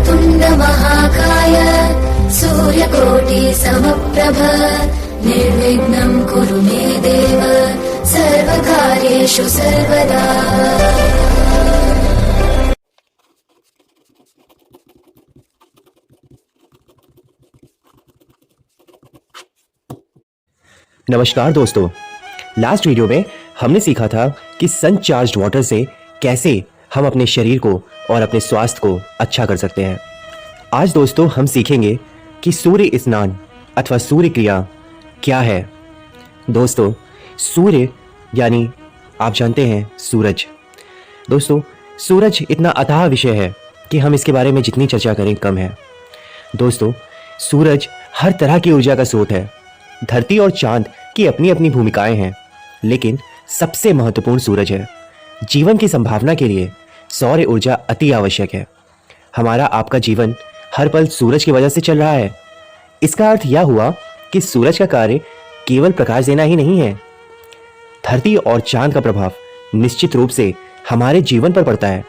वक्रतुण्ड महाकाय सूर्यकोटि समप्रभ निर्विघ्नं कुरु मे देव सर्वकार्येषु सर्वदा। नमस्कार दोस्तों, लास्ट वीडियो में हमने सीखा था कि सन चार्ज्ड वाटर से कैसे हम अपने शरीर को और अपने स्वास्थ्य को अच्छा कर सकते हैं। आज दोस्तों हम सीखेंगे कि सूर्य स्नान अथवा सूर्य क्रिया क्या है। दोस्तों सूर्य यानी आप जानते हैं सूरज। दोस्तों सूरज इतना अथाह विषय है कि हम इसके बारे में जितनी चर्चा करें कम है। दोस्तों सूरज हर तरह की ऊर्जा का स्रोत है। धरती और चांद की अपनी अपनी भूमिकाएं हैं, लेकिन सबसे महत्वपूर्ण सूरज है। जीवन की संभावना के लिए सौर ऊर्जा अति आवश्यक है। हमारा आपका जीवन हर पल सूरज की वजह से चल रहा है। इसका अर्थ यह हुआ कि सूरज का कार्य केवल प्रकाश देना ही नहीं है। धरती और चांद का प्रभाव निश्चित रूप से हमारे जीवन पर पड़ता है,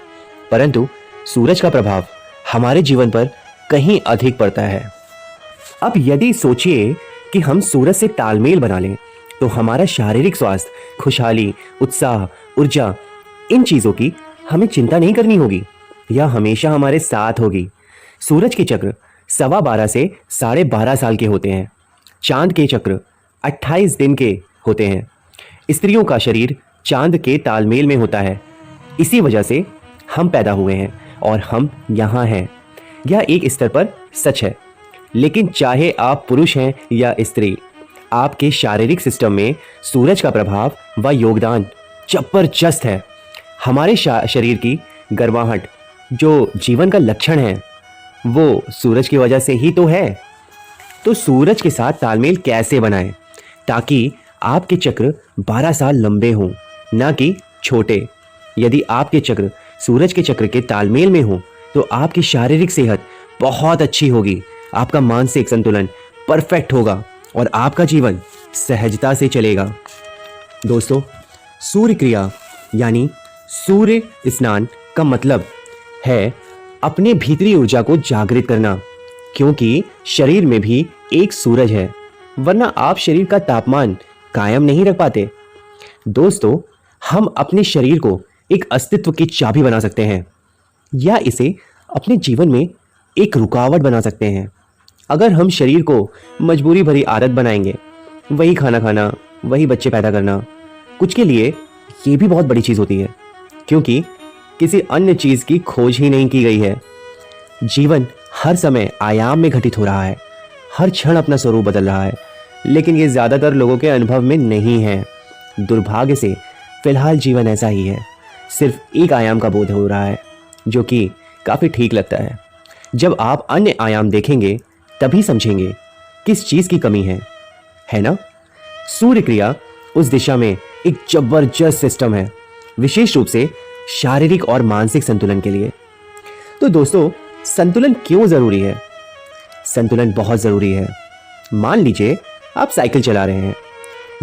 परंतु सूरज का प्रभाव हमारे जीवन पर कहीं अधिक पड़ता है। अब यदि सोचिए कि हम सूरज से तालमेल बना लें तो हमारा शारीरिक स्वास्थ्य, खुशहाली, उत्साह, ऊर्जा, इन चीज़ों की हमें चिंता नहीं करनी होगी। यह हमेशा हमारे साथ होगी। सूरज के चक्र 12.25 से 12.5 साल के होते हैं। चांद के चक्र 28 दिन के होते हैं। स्त्रियों का शरीर चांद के तालमेल में होता है। इसी वजह से हम पैदा हुए हैं और हम यहाँ हैं। यह एक स्तर पर सच है, लेकिन चाहे आप पुरुष हैं या स्त्री, आपके शारीरिक सिस्टम में सूरज का प्रभाव व योगदान जबरदस्त है। हमारे शरीर की गर्माहट जो जीवन का लक्षण है वो सूरज की वजह से ही तो है। तो सूरज के साथ तालमेल कैसे बनाएं ताकि आपके चक्र 12 साल लंबे हों, ना कि छोटे। यदि आपके चक्र सूरज के चक्र के तालमेल में हो तो आपकी शारीरिक सेहत बहुत अच्छी होगी, आपका मानसिक संतुलन परफेक्ट होगा और आपका जीवन सहजता से चलेगा। दोस्तों सूर्य क्रिया यानी सूर्य स्नान का मतलब है अपने भीतरी ऊर्जा को जागृत करना, क्योंकि शरीर में भी एक सूरज है, वरना आप शरीर का तापमान कायम नहीं रख पाते। दोस्तों हम अपने शरीर को एक अस्तित्व की चाबी बना सकते हैं या इसे अपने जीवन में एक रुकावट बना सकते हैं। अगर हम शरीर को मजबूरी भरी आदत बनाएंगे, वही खाना खाना, वही बच्चे पैदा करना, कुछ के लिए ये भी बहुत बड़ी चीज़ होती है, क्योंकि किसी अन्य चीज़ की खोज ही नहीं की गई है। जीवन हर समय आयाम में घटित हो रहा है, हर क्षण अपना स्वरूप बदल रहा है, लेकिन ये ज़्यादातर लोगों के अनुभव में नहीं है। दुर्भाग्य से फिलहाल जीवन ऐसा ही है, सिर्फ एक आयाम का बोध हो रहा है, जो कि काफ़ी ठीक लगता है। जब आप अन्य आयाम देखेंगे तभी समझेंगे किस चीज़ की कमी है ना। सूर्य क्रिया उस दिशा में एक जबरदस्त सिस्टम है, विशेष रूप से शारीरिक और मानसिक संतुलन के लिए। तो दोस्तों संतुलन क्यों ज़रूरी है? संतुलन बहुत ज़रूरी है। मान लीजिए आप साइकिल चला रहे हैं।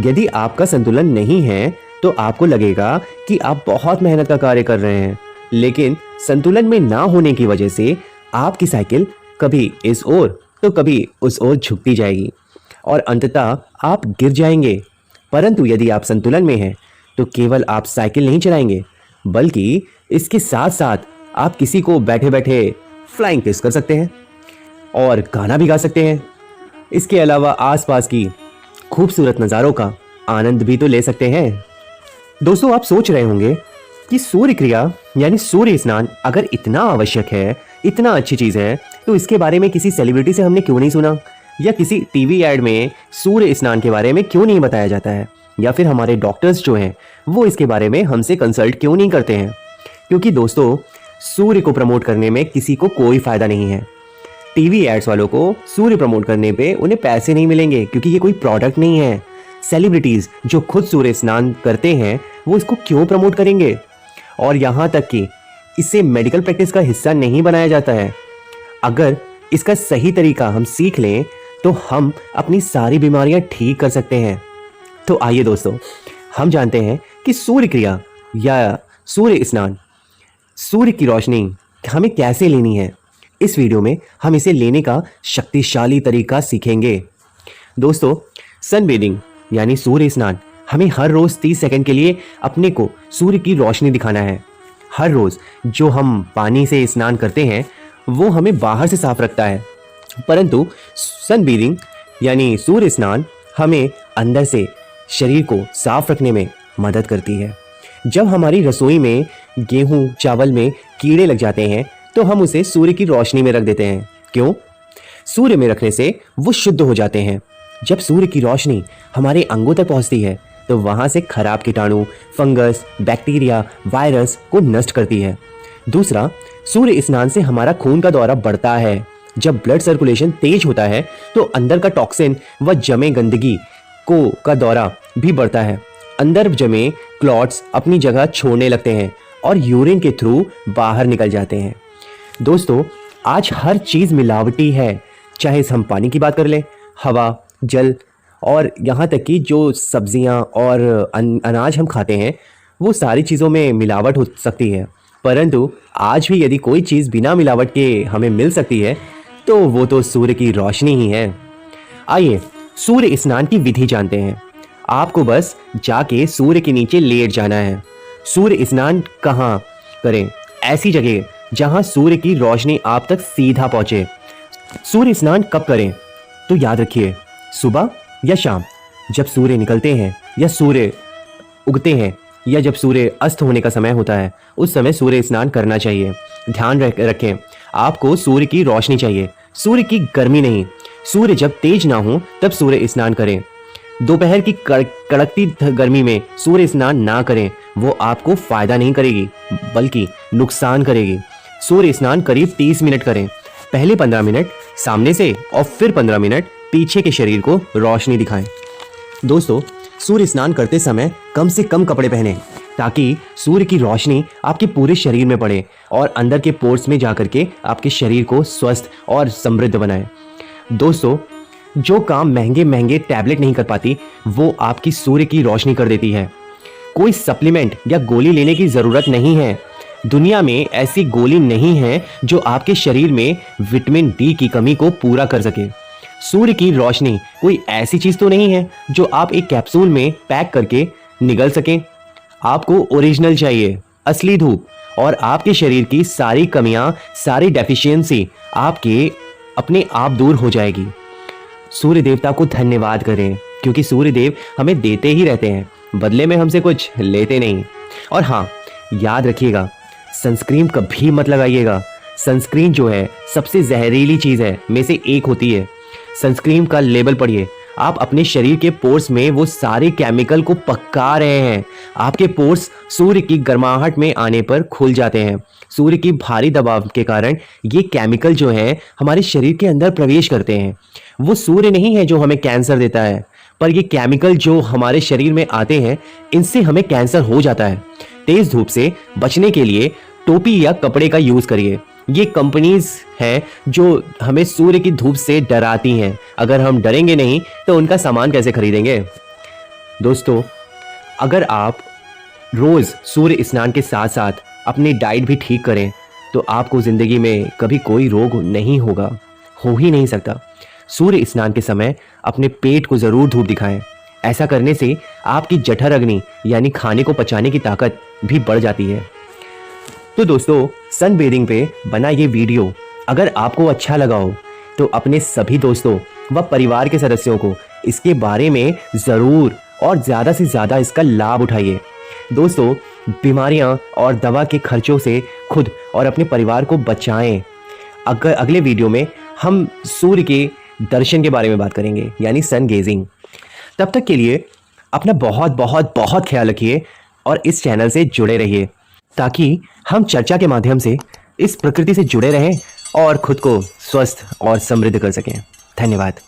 यदि आपका संतुलन नहीं है तो आपको लगेगा कि आप बहुत मेहनत का कार्य कर रहे हैं, लेकिन संतुलन में ना होने की वजह से आपकी साइकिल कभी इस ओर तो कभी उस ओर झुकती जाएगी और अंततः आप गिर जाएंगे। परंतु यदि आप संतुलन में हैं तो केवल आप साइकिल नहीं चलाएंगे, बल्कि इसके साथ साथ आप किसी को बैठे बैठे फ्लाइंग किस कर सकते हैं और गाना भी गा सकते हैं। इसके अलावा आसपास की खूबसूरत नज़ारों का आनंद भी तो ले सकते हैं। दोस्तों आप सोच रहे होंगे कि सूर्य क्रिया यानी सूर्य स्नान अगर इतना आवश्यक है, इतना अच्छी चीज़ है, तो इसके बारे में किसी सेलिब्रिटी से हमने क्यों नहीं सुना, या किसी टीवी ऐड में सूर्य स्नान के बारे में क्यों नहीं बताया जाता है, या फिर हमारे डॉक्टर्स जो हैं वो इसके बारे में हमसे कंसल्ट क्यों नहीं करते हैं। क्योंकि दोस्तों सूर्य को प्रमोट करने में किसी को कोई फ़ायदा नहीं है। टीवी एड्स वालों को सूर्य प्रमोट करने पे उन्हें पैसे नहीं मिलेंगे, क्योंकि ये कोई प्रोडक्ट नहीं है। सेलिब्रिटीज़ जो खुद सूर्य स्नान करते हैं वो इसको क्यों प्रमोट करेंगे? और यहाँ तक कि इसे मेडिकल प्रैक्टिस का हिस्सा नहीं बनाया जाता है। अगर इसका सही तरीका हम सीख लें तो हम अपनी सारी बीमारियां ठीक कर सकते हैं। तो आइए दोस्तों हम जानते हैं कि सूर्य क्रिया या सूर्य स्नान, सूर्य की रोशनी हमें कैसे लेनी है, इस वीडियो में हम इसे लेने का शक्तिशाली तरीका सीखेंगे। दोस्तों, सनबेदिंग यानी सूर्य स्नान हमें हर रोज 30 सेकंड के लिए अपने को सूर्य की रोशनी दिखाना है। हर रोज जो हम पानी से स्नान करते हैं वो हमें बाहर से साफ रखता है, परंतु सनबेदिंग यानी सूर्य स्नान हमें अंदर से शरीर को साफ रखने में मदद करती है। जब हमारी रसोई में गेहूं चावल में कीड़े लग जाते हैं तो हम उसे सूर्य की रोशनी में रख देते हैं। क्यों? सूर्य में रखने से वो शुद्ध हो जाते हैं। जब सूर्य की रोशनी हमारे अंगों तक पहुंचती है तो वहां से खराब कीटाणु, फंगस, बैक्टीरिया, वायरस को नष्ट करती है। दूसरा, सूर्य स्नान से हमारा खून का दौरा बढ़ता है। जब ब्लड सर्कुलेशन तेज होता है तो अंदर का टॉक्सिन व जमे गंदगी का दौरा भी बढ़ता है। अंदर जमे क्लॉट्स अपनी जगह छोड़ने लगते हैं और यूरिन के थ्रू बाहर निकल जाते हैं। दोस्तों, आज हर चीज मिलावटी है, चाहे हम पानी की बात कर लें, हवा, जल और यहाँ तक कि जो सब्जियाँ और अनाज हम खाते हैं वो सारी चीज़ों में मिलावट हो सकती है। परंतु आज भी यदि कोई चीज़ बिना मिलावट के हमें मिल सकती है तो वो तो सूर्य की रोशनी ही है। आइए सूर्य स्नान की विधि जानते हैं। आपको बस जाके सूर्य के नीचे लेट जाना है। सूर्य स्नान कहाँ करें? ऐसी जगह जहाँ सूर्य की रोशनी आप तक सीधा पहुँचे। सूर्य स्नान कब करें? तो याद रखिए, सुबह या शाम, जब सूर्य निकलते हैं या सूर्य उगते हैं या जब सूर्य अस्त होने का समय होता है उस समय सूर्य स्नान करना चाहिए। ध्यान रखें, आपको सूर्य की रोशनी चाहिए, सूर्य की गर्मी नहीं। सूर्य जब तेज ना हो तब सूर्य स्नान करें। दोपहर की कड़कती गर्मी में सूर्य स्नान ना करें, वो आपको फायदा नहीं करेगी बल्कि नुकसान करेगी। सूर्य स्नान करीब 30 मिनट करें। पहले 15 मिनट सामने से और फिर 15 मिनट पीछे के शरीर को रोशनी दिखाएं। दोस्तों, सूर्य स्नान करते समय कम से कम कपड़े पहनें ताकि सूर्य की रोशनी आपके पूरे शरीर में पड़े और अंदर के पोर्स में जाकर के आपके शरीर को स्वस्थ और समृद्ध बनाए। दोस्तों, जो काम महंगे महंगे टैबलेट नहीं कर पाती वो आपकी सूर्य की रोशनी कर देती है। कोई सप्लीमेंट या गोली लेने की ज़रूरत नहीं है। दुनिया में ऐसी गोली नहीं है जो आपके शरीर में विटामिन डी की कमी को पूरा कर सके। सूर्य की रोशनी कोई ऐसी चीज तो नहीं है जो आप एक कैप्सूल में पैक करके निगल सकें। आपको ओरिजिनल चाहिए, असली धूप, और आपके शरीर की सारी कमियां, सारी डेफिशिएंसी आपके अपने आप दूर हो जाएगी। सूर्य देवता को धन्यवाद करें क्योंकि सूर्य देव हमें देते ही रहते हैं, बदले में हमसे कुछ लेते नहीं। और हाँ, याद रखिएगा, सनस्क्रीन कभी मत लगाइएगा। सनस्क्रीन जो है सबसे जहरीली चीज है में से एक होती है। सनस्क्रीन का लेबल पढ़िए। आप अपने शरीर के पोर्स में वो सारे केमिकल को पका रहे हैं। आपके पोर्स सूर्य की गर्माहट में आने पर खुल जाते हैं। सूर्य की भारी दबाव के कारण ये केमिकल जो है हमारे शरीर के अंदर प्रवेश करते हैं। वो सूर्य नहीं है जो हमें कैंसर देता है, पर ये केमिकल जो हमारे शरीर में आते हैं इनसे हमें कैंसर हो जाता है। तेज धूप से बचने के लिए टोपी या कपड़े का यूज करिए। ये कंपनीज हैं जो हमें सूर्य की धूप से डराती हैं। अगर हम डरेंगे नहीं तो उनका सामान कैसे खरीदेंगे? दोस्तों, अगर आप रोज सूर्य स्नान के साथ साथ अपनी डाइट भी ठीक करें तो आपको जिंदगी में कभी कोई रोग नहीं होगा, हो ही नहीं सकता। सूर्य स्नान के समय अपने पेट को जरूर धूप दिखाएं। ऐसा करने से आपकी जठर अग्नि यानी खाने को पचाने की ताकत भी बढ़ जाती है। तो दोस्तों, सन बेदिंग पे बना ये वीडियो अगर आपको अच्छा लगा हो तो अपने सभी दोस्तों व परिवार के सदस्यों को इसके बारे में ज़रूर और ज़्यादा से ज़्यादा इसका लाभ उठाइए। दोस्तों, बीमारियां और दवा के खर्चों से खुद और अपने परिवार को बचाएं। अगले वीडियो में हम सूर्य के दर्शन के बारे में बात करेंगे यानी सन गेजिंग। तब तक के लिए अपना बहुत बहुत बहुत ख्याल रखिए और इस चैनल से जुड़े रहिए ताकि हम चर्चा के माध्यम से इस प्रकृति से जुड़े रहें और खुद को स्वस्थ और समृद्ध कर सकें। धन्यवाद।